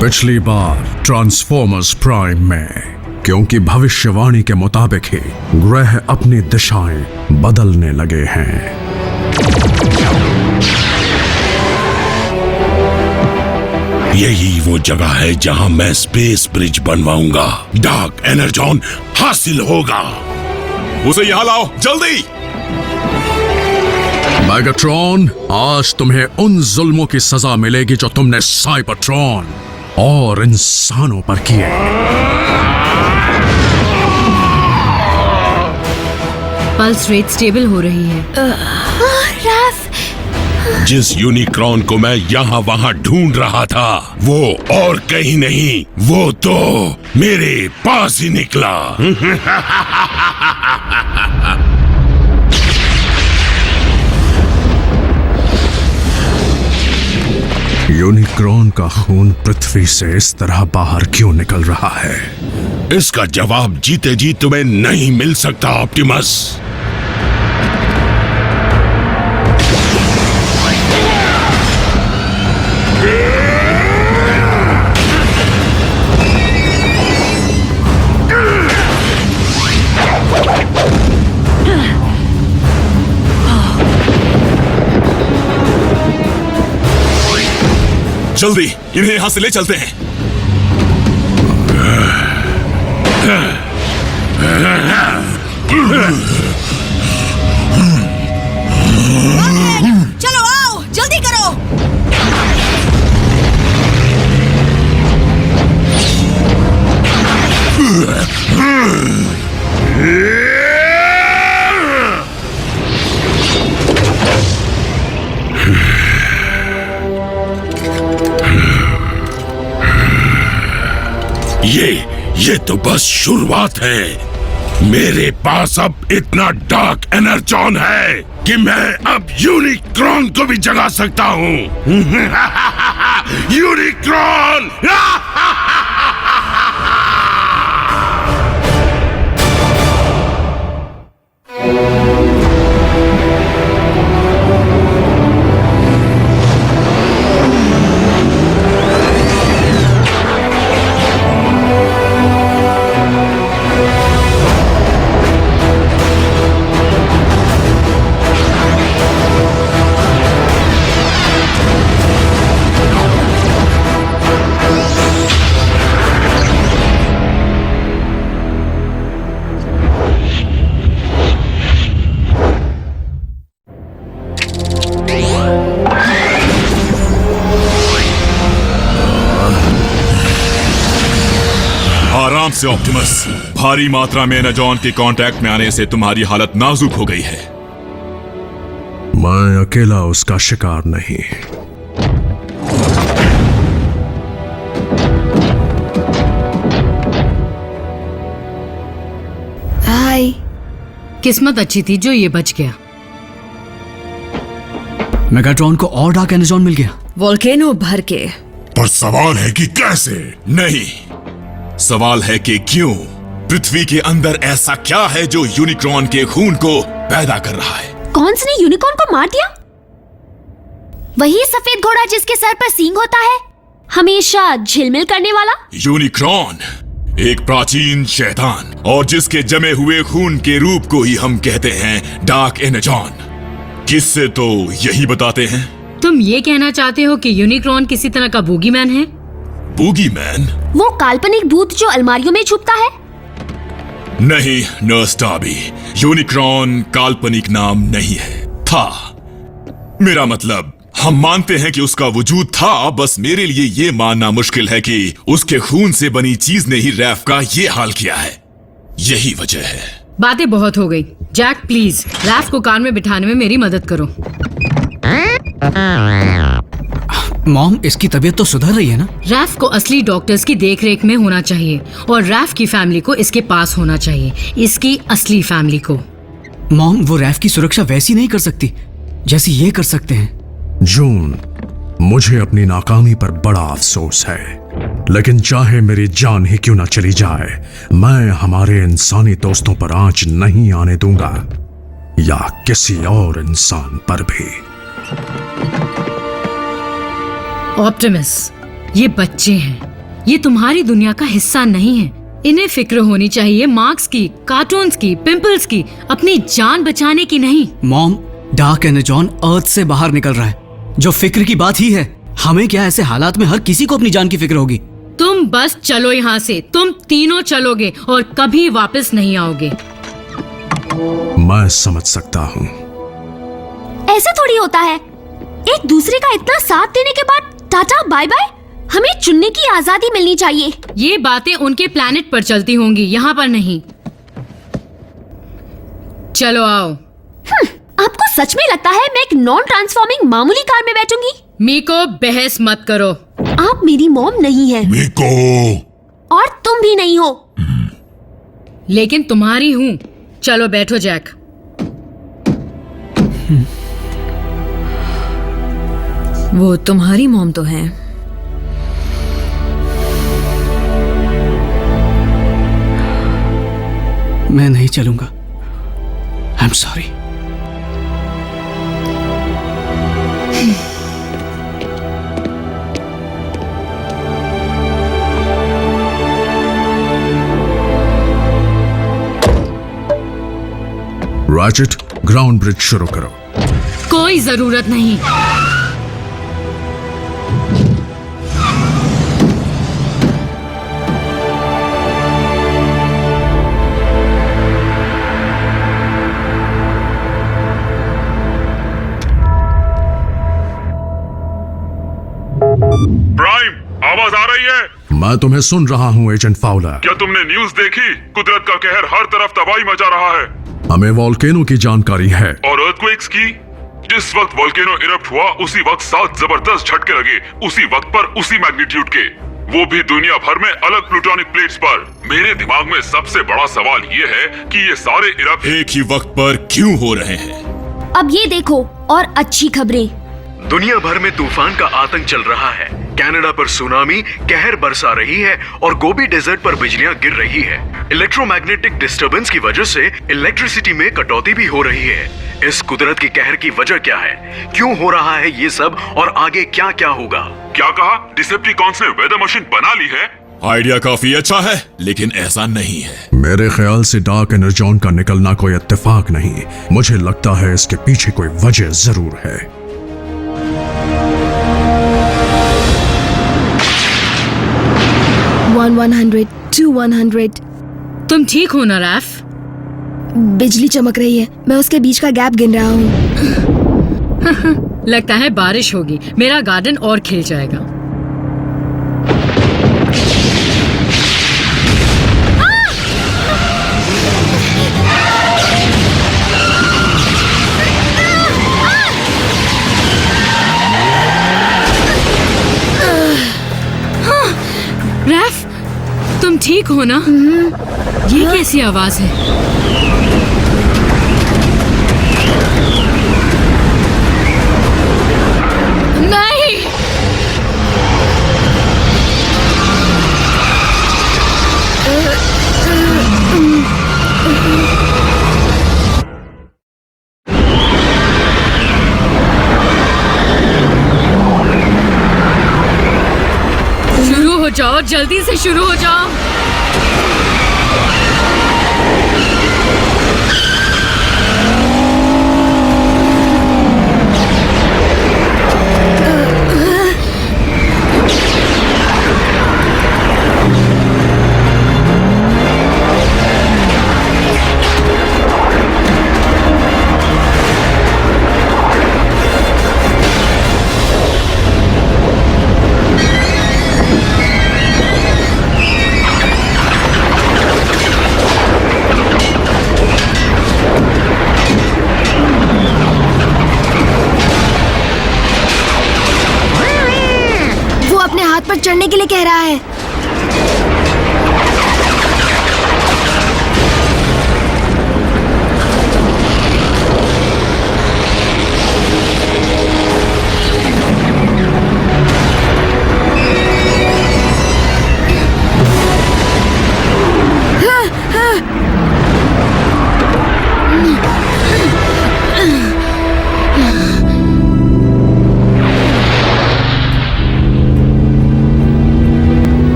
पिछली बार transformers prime में, क्योंकि भविष्यवाणी के मुताबिक ही ग्रह अपनी दिशाएं बदलने लगे हैं। यही वो जगह है जहां मैं स्पेस ब्रिज बनवाऊंगा। डार्क एनर्जॉन हासिल होगा। उसे यहां लाओ जल्दी। मेगाट्रॉन, आज तुम्हें उन जुल्मों की सजा मिलेगी जो तुमने साइबरट्रॉन और इंसानों पर किए। पल्स रेट स्टेबल हो रही है। राफ, जिस यूनिक्रॉन को मैं यहाँ वहाँ ढूंढ रहा था, वो और कहीं नहीं, वो तो मेरे पास ही निकला। यूनिक्रॉन का खून पृथ्वी से इस तरह बाहर क्यों निकल रहा है? इसका जवाब जीते जी तुम्हें नहीं मिल सकता ऑप्टिमस। जल्दी इन्हें यहां से ले चलते हैं। चलो आओ, जल्दी करो। ये तो बस शुरुआत है। मेरे पास अब इतना डार्क एनर्जॉन है कि मैं अब यूनिक्रॉन को भी जगा सकता हूँ। यूनिक्रॉन! आराम से ऑप्टिमस। भारी मात्रा में एनर्जॉन के कांटेक्ट में आने से तुम्हारी हालत नाजुक हो गई है। मैं अकेला उसका शिकार नहीं। हाय। किस्मत अच्छी थी जो ये बच गया। मेगाट्रॉन को और डार्क एनर्जॉन मिल गया। वोल्केनो भर के। पर सवाल है कि कैसे? नहीं, सवाल है कि क्यों। पृथ्वी के अंदर ऐसा क्या है जो यूनिक्रॉन के खून को पैदा कर रहा है? कौन सी ने यूनिकॉर्न को मार दिया? वही सफेद घोड़ा जिसके सर पर सींग होता है, हमेशा झिलमिल करने वाला। यूनिक्रॉन एक प्राचीन शैतान, और जिसके जमे हुए खून के रूप को ही हम कहते हैं डार्क एनर्जॉन। किससे तो यही बताते हैं। तुम ये कहना चाहते हो कि यूनिक्रॉन किसी तरह का बूगीमैन है? बूगीमैन? वो काल्पनिक भूत जो अलमारियों में छुपता है? नहीं नर्स टॉबी, यूनिक्रॉन काल्पनिक नाम नहीं है, था। मेरा मतलब, हम मानते हैं कि उसका वजूद था, बस मेरे लिए ये मानना मुश्किल है कि उसके खून से बनी चीज ने ही रैफ का ये हाल किया है। यही वजह है। बातें बहुत हो गई। जैक प्लीज रैफ को कार में बिठाने में मेरी मदद करो। मॉम, इसकी तबीयत तो सुधर रही है ना? रैफ को असली डॉक्टर्स की देखरेख में होना चाहिए और रैफ की फैमिली को इसके पास होना चाहिए, इसकी असली फैमिली को। मॉम, वो रैफ की सुरक्षा वैसी नहीं कर सकती जैसी ये कर सकते हैं। जून, मुझे अपनी नाकामी पर बड़ा अफसोस है, लेकिन चाहे मेरी जान ही क्यों ना चली जाए, मैं हमारे इंसानी दोस्तों पर आंच नहीं आने दूंगा, या किसी और इंसान पर भी। ऑप्टिमस, ये बच्चे हैं, ये तुम्हारी दुनिया का हिस्सा नहीं है। इन्हें फिक्र होनी चाहिए मार्क्स की, कार्टून्स की, पिंपल्स की, अपनी जान बचाने की नहीं। मॉम, डार्क एनर्जॉन अर्थ से बाहर निकल रहा है, जो फिक्र की बात ही है। हमें क्या, ऐसे हालात में हर किसी को अपनी जान की फिक्र होगी। तुम बस चलो यहाँ से, तुम तीनों चलोगे और कभी वापस नहीं आओगे। मैं समझ सकता हूँ। ऐसे थोड़ी होता है। एक दूसरे का इतना साथ देने के बाद टाटा बाय बाय। हमें चुनने की आजादी मिलनी चाहिए। ये बातें उनके प्लैनेट पर चलती होंगी, यहाँ पर नहीं। चलो आओ। आपको सच में लगता है मैं एक नॉन ट्रांसफॉर्मिंग मामूली कार में बैठूंगी? मीको, बहस मत करो। आप मेरी मॉम नहीं है मीको, और तुम भी नहीं हो। लेकिन तुम्हारी हूँ। चलो बैठो जैक। वो तुम्हारी मॉम तो है। मैं नहीं चलूंगा। I am sorry. Ratchet, ground bridge शुरू करो। कोई जरूरत नहीं। प्राइम, आवाज आ रही है? मैं तुम्हें सुन रहा हूँ एजेंट फाउलर। क्या तुमने न्यूज़ देखी? कुदरत का कहर हर तरफ तबाही मचा रहा है। हमें वॉल्केनो की जानकारी है। और अर्थक्वेक्स की? जिस वक्त वोल्केनो इरप्ट हुआ उसी वक्त 7 जबरदस्त झटके लगे, उसी वक्त पर, उसी मैग्नीट्यूड के, वो भी दुनिया भर में अलग प्लूटोनिक प्लेट्स पर। मेरे दिमाग में सबसे बड़ा सवाल ये है कि ये सारे इरप्ट एक ही वक्त पर क्यों हो रहे हैं? अब ये देखो और अच्छी खबरें। दुनिया भर में तूफान का आतंक चल रहा है। कनाडा पर सुनामी कहर बरसा रही है और गोबी डेजर्ट पर बिजलियां गिर रही है। इलेक्ट्रोमैग्नेटिक डिस्टरबेंस की वजह से इलेक्ट्रिसिटी में कटौती भी हो रही है। इस कुदरत की कहर की वजह क्या है? क्यों हो रहा है ये सब और आगे क्या क्या होगा? क्या कहा? डिसेप्टिकॉन्स ने वेदर मशीन बना ली है? आइडिया काफी अच्छा है, लेकिन ऐसा नहीं है। मेरे ख्याल से डार्क एनर्जॉन का निकलना कोई इत्तेफाक नहीं। मुझे लगता है इसके पीछे कोई वजह जरूर है। 100, 200। तुम ठीक हो ना रैफ? बिजली चमक रही है, मैं उसके बीच का गैप गिन रहा हूँ। लगता है बारिश होगी, मेरा गार्डन और खिल जाएगा। रैफ, तुम ठीक हो ना? ये कैसी आवाज है? नहीं! शुरू हो जाओ, जल्दी से शुरू हो जाओ। पर चढ़ने के लिए कह रहा है।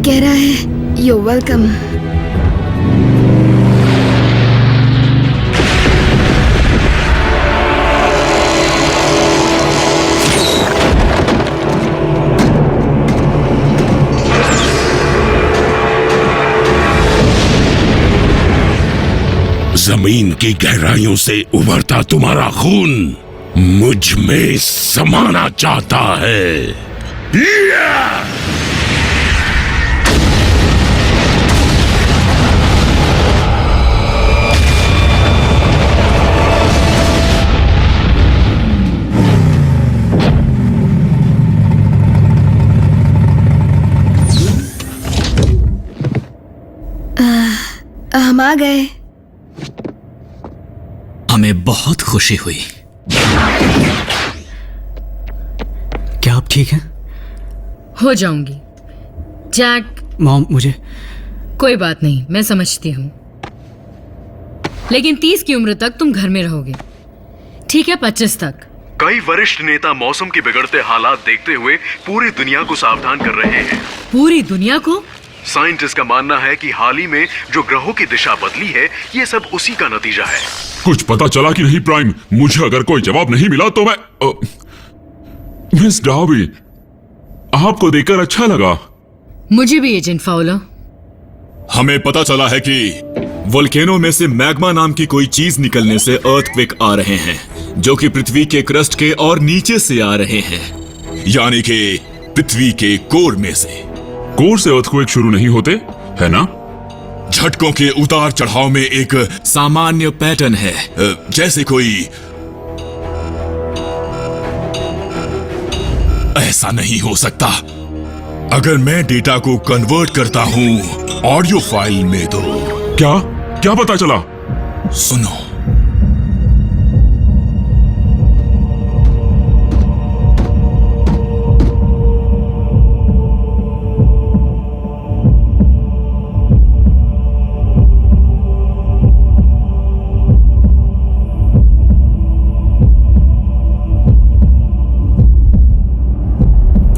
कह रहा है यू वेलकम। जमीन की गहराइयों से उभरता तुम्हारा खून मुझ में समाना चाहता है। हम आ गए। हमें बहुत खुशी हुई। क्या आप ठीक हैं? हो जाऊंगी जैक। मॉम, मुझे कोई बात नहीं, मैं समझती हूँ, लेकिन 30 की उम्र तक तुम घर में रहोगे, ठीक है? 25 तक। कई वरिष्ठ नेता मौसम के बिगड़ते हालात देखते हुए पूरी दुनिया को सावधान कर रहे हैं। पूरी दुनिया को? साइंटिस्ट का मानना है कि हाल ही में जो ग्रहों की दिशा बदली है, ये सब उसी का नतीजा है। कुछ पता चला कि नहीं प्राइम? मुझे अगर कोई जवाब नहीं मिला तो मैं मिस डार्बी, आपको देखकर अच्छा लगा। मुझे भी एजेंट फाउलर। हमें पता चला है कि वोल्केनो में से मैग्मा नाम की कोई चीज निकलने से अर्थक्वेक आ रहे हैं, जो कि पृथ्वी के क्रस्ट के और नीचे से आ रहे हैं, यानी कि पृथ्वी के कोर में से। कोर से अर्थक्वेक शुरू नहीं होते, है ना? झटकों के उतार चढ़ाव में एक सामान्य पैटर्न है, जैसे कोई ऐसा नहीं हो सकता। अगर मैं डेटा को कन्वर्ट करता हूं ऑडियो फाइल में तो क्या पता चला? सुनो।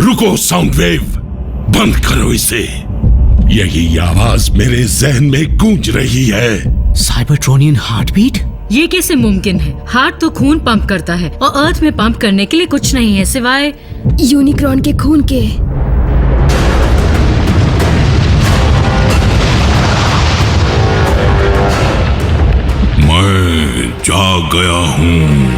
रुको साउंड वेव, बंद करो इसे। यही आवाज मेरे जहन में गूंज रही है। Cybertronian heart beat? ये कैसे मुमकिन है? हार्ट तो खून पंप करता है और अर्थ में पंप करने के लिए कुछ नहीं है सिवाय यूनिक्रॉन के खून के। मैं जाग गया हूँ।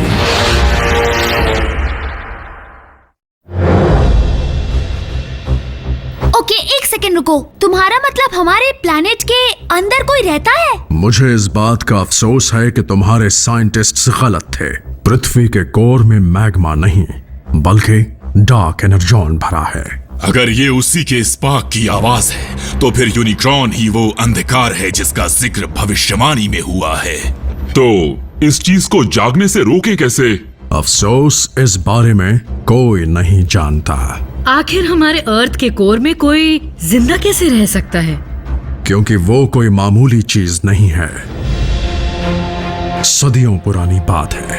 ओके, एक सेकंड रुको। तुम्हारा मतलब हमारे प्लैनेट के अंदर कोई रहता है? मुझे इस बात का अफसोस है कि तुम्हारे साइंटिस्ट्स गलत थे। पृथ्वी के कोर में मैग्मा नहीं बल्कि डार्क एनर्जॉन भरा है। अगर ये उसी के स्पार्क की आवाज है तो फिर यूनिक्रॉन ही वो अंधकार है जिसका जिक्र भविष्यवाणी में हुआ है। तो इस चीज को जागने से रोके कैसे? अफसोस इस बारे में कोई नहीं जानता। आखिर हमारे अर्थ के कोर में कोई जिंदा कैसे रह सकता है? क्योंकि वो कोई मामूली चीज नहीं है, सदियों पुरानी बात है।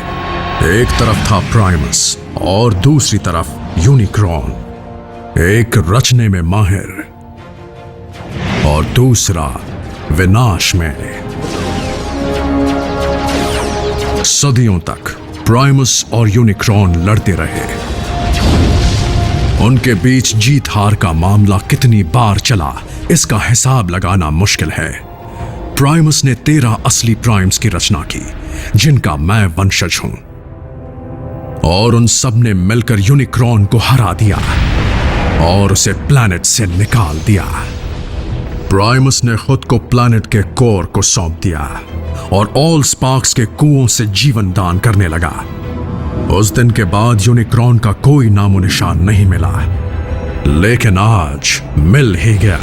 एक तरफ था प्राइमस और दूसरी तरफ यूनिक्रॉन, एक रचने में माहिर और दूसरा विनाश में। सदियों तक प्राइमस और यूनिक्रॉन लड़ते रहे। उनके बीच जीत हार का मामला कितनी बार चला, इसका हिसाब लगाना मुश्किल है। प्राइमस ने 13 असली प्राइम्स की रचना की, जिनका मैं वंशज हूं, और उन सब ने मिलकर यूनिक्रॉन को हरा दिया और उसे प्लैनेट से निकाल दिया। प्राइमस ने खुद को प्लैनेट के कोर को सौंप दिया और ऑल स्पार्क्स के कुओं से जीवन दान करने लगा। उस दिन के बाद यूनिक्रॉन का कोई नामो निशान नहीं मिला, लेकिन आज मिल ही गया।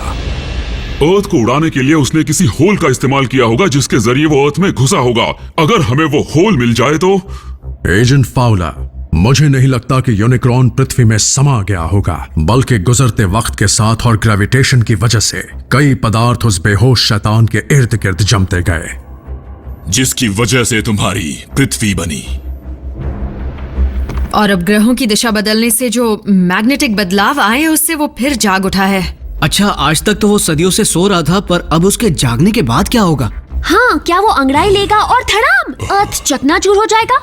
अर्थ को उड़ाने के लिए उसने किसी होल का इस्तेमाल किया होगा जिसके जरिए वो अर्थ में घुसा होगा। अगर हमें वो होल मिल जाए तो? एजेंट फाउलर, मुझे नहीं लगता कि यूनिक्रॉन पृथ्वी में समा गया होगा, बल्कि गुजरते वक्त के साथ और ग्रेविटेशन की वजह से कई पदार्थ उस बेहोश शैतान के इर्द गिर्द जमते गए, जिसकी वजह से तुम्हारी पृथ्वी बनी। और अब ग्रहों की दिशा बदलने से जो मैग्नेटिक बदलाव आए उससे वो फिर जाग उठा है। अच्छा, आज तक तो वो सदियों से सो रहा था, पर अब उसके जागने के बाद क्या होगा? हाँ, क्या वो अंगड़ाई लेगा और धड़ाम अर्थ चकनाचूर हो जाएगा?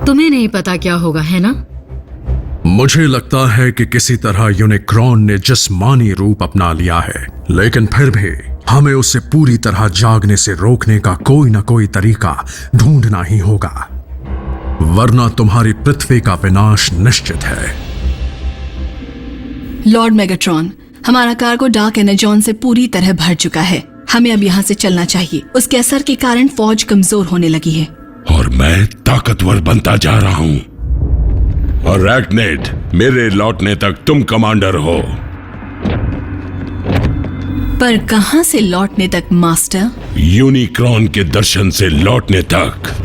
तुम्हें नहीं पता क्या होगा, है ना? मुझे लगता है कि किसी तरह यूनिक्रॉन ने जिस्मानी रूप अपना लिया है, लेकिन फिर भी हमें उसे पूरी तरह जागने से रोकने का कोई ना कोई तरीका ढूंढना ही होगा, वरना तुम्हारी पृथ्वी का विनाश निश्चित है। लॉर्ड मेगाट्रॉन, हमारा कार्गो डार्क एनर्जॉन से पूरी तरह भर चुका है। हमें अब यहाँ से चलना चाहिए। उसके असर के कारण फौज कमजोर होने लगी है और मैं ताकतवर बनता जा रहा हूँ। और रैगनेट, मेरे लौटने तक तुम कमांडर हो। पर कहाँ से लौटने तक मास्टर? यूनिक्रॉन के दर्शन से लौटने तक।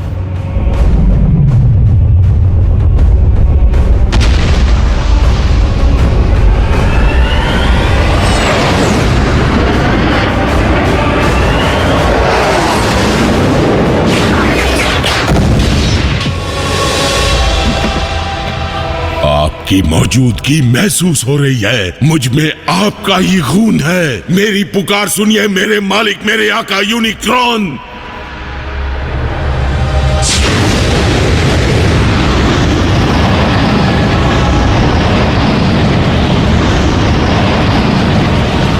आपकी मौजूदगी महसूस हो रही है। मुझ में आपका ही खून है। मेरी पुकार सुनिए मेरे मालिक, मेरे आका यूनिक्रॉन।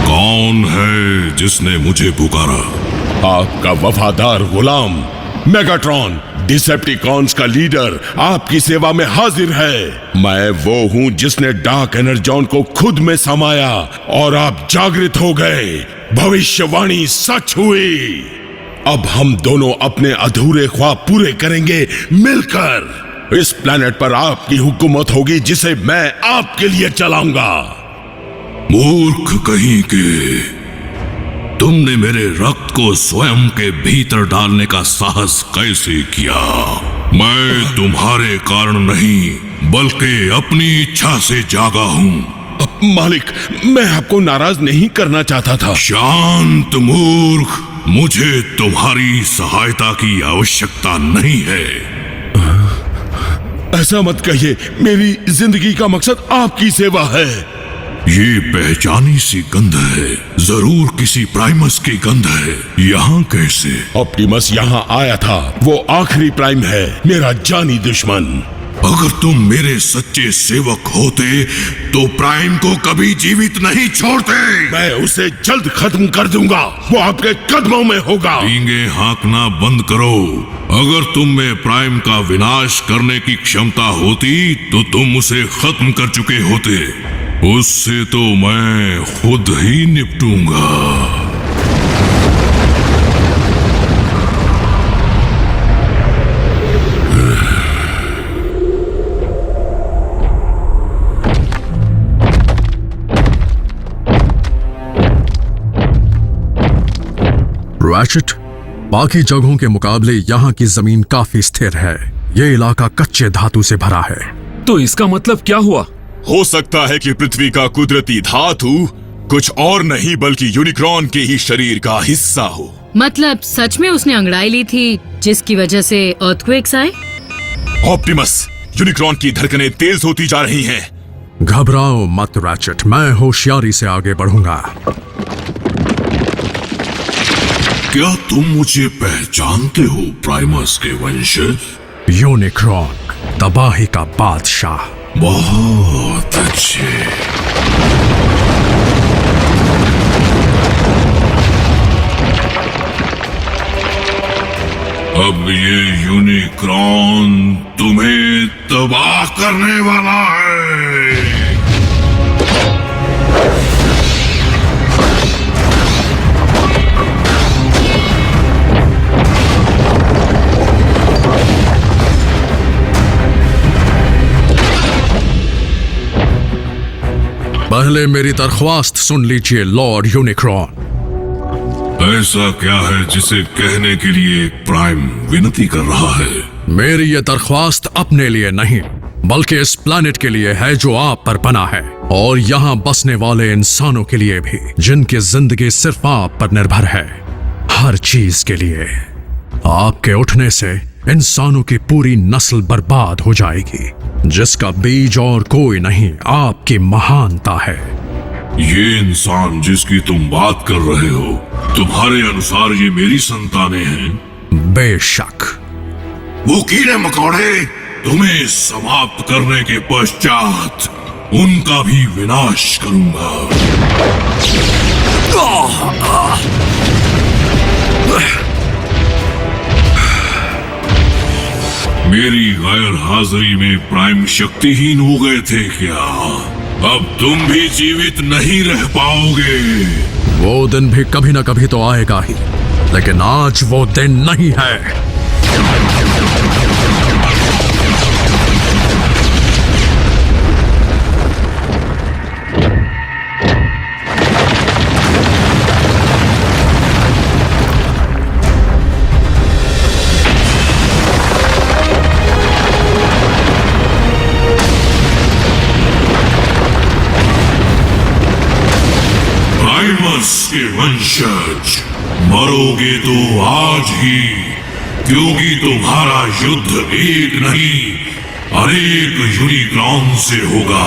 कौन है जिसने मुझे पुकारा? आपका वफादार गुलाम मेगाट्रॉन, डिसेप्टिकॉन्स का लीडर आपकी सेवा में हाजिर है। मैं वो हूं जिसने डार्क एनर्जॉन को खुद में समाया और आप जागृत हो गए। भविष्यवाणी सच हुई। अब हम दोनों अपने अधूरे ख्वाब पूरे करेंगे मिलकर। इस प्लेनेट पर आपकी हुकूमत होगी जिसे मैं आपके लिए चलाऊंगा। मूर्ख कहीं के, तुमने मेरे रक्त को स्वयं के भीतर डालने का साहस कैसे किया? मैं तुम्हारे कारण नहीं बल्कि अपनी इच्छा से जागा हूं। मालिक, मैं आपको नाराज नहीं करना चाहता था। शांत मूर्ख, मुझे तुम्हारी सहायता की आवश्यकता नहीं है। ऐसा मत कहिए, मेरी जिंदगी का मकसद आपकी सेवा है। ये पहचानी सी गंध है, जरूर किसी प्राइमस की गंध है। यहाँ कैसे? ऑप्टिमस यहाँ आया था। वो आखिरी प्राइम है, मेरा जानी दुश्मन। अगर तुम मेरे सच्चे सेवक होते तो प्राइम को कभी जीवित नहीं छोड़ते। मैं उसे जल्द खत्म कर दूंगा। वो आपके कदमों में होगा। डींगे हाँकना बंद करो। अगर तुम में प्राइम का विनाश करने की क्षमता होती तो तुम उसे खत्म कर चुके होते। उससे तो मैं खुद ही निपटूंगा। रैचेट, बाकी जगहों के मुकाबले यहाँ की जमीन काफी स्थिर है। ये इलाका कच्चे धातु से भरा है। तो इसका मतलब क्या हुआ? हो सकता है कि पृथ्वी का कुदरती धातु कुछ और नहीं बल्कि यूनिक्रॉन के ही शरीर का हिस्सा हो। मतलब सच में उसने अंगड़ाई ली थी जिसकी वजह से अर्थक्वेक्स आए? ऑप्टिमस, यूनिक्रॉन की धड़कनें तेज होती जा रही हैं। घबराओ मत रैचेट, मैं होशियारी से आगे बढ़ूंगा। क्या तुम मुझे पहचानते हो प्राइमस के वंशज? यूनिक्रॉन, तबाही का बादशाह। बहुत अच्छे। अब ये यूनिक्रॉन तुम्हें तबाह करने वाला है। पहले मेरी दरख्वास्त सुन लीजिए लॉर्ड यूनिक्रॉन। ऐसा क्या है जिसे कहने के लिए प्राइम विनती कर रहा है? मेरी ये दरख्वास्त अपने लिए नहीं बल्कि इस प्लैनेट के लिए है जो आप पर बना है, और यहाँ बसने वाले इंसानों के लिए भी जिनकी जिंदगी सिर्फ आप पर निर्भर है। हर चीज के लिए। आपके उठने से इंसानों की पूरी नस्ल बर्बाद हो जाएगी, जिसका बीज और कोई नहीं आपकी महानता है। ये इंसान जिसकी तुम बात कर रहे हो, तुम्हारे अनुसार ये मेरी संतानें हैं? बेशक। वो कीड़े मकोड़े तुम्हें समाप्त करने के पश्चात उनका भी विनाश करूंगा। मेरी गैर हाजिरी में प्राइम शक्तिहीन हो गए थे क्या? अब तुम भी जीवित नहीं रह पाओगे। वो दिन भी कभी ना कभी तो आएगा ही, लेकिन आज वो दिन नहीं है। के वंशज, मरोगे तो आज ही, क्योंकि तुम्हारा युद्ध एक नहीं अनेक यूनिक्रॉन से होगा।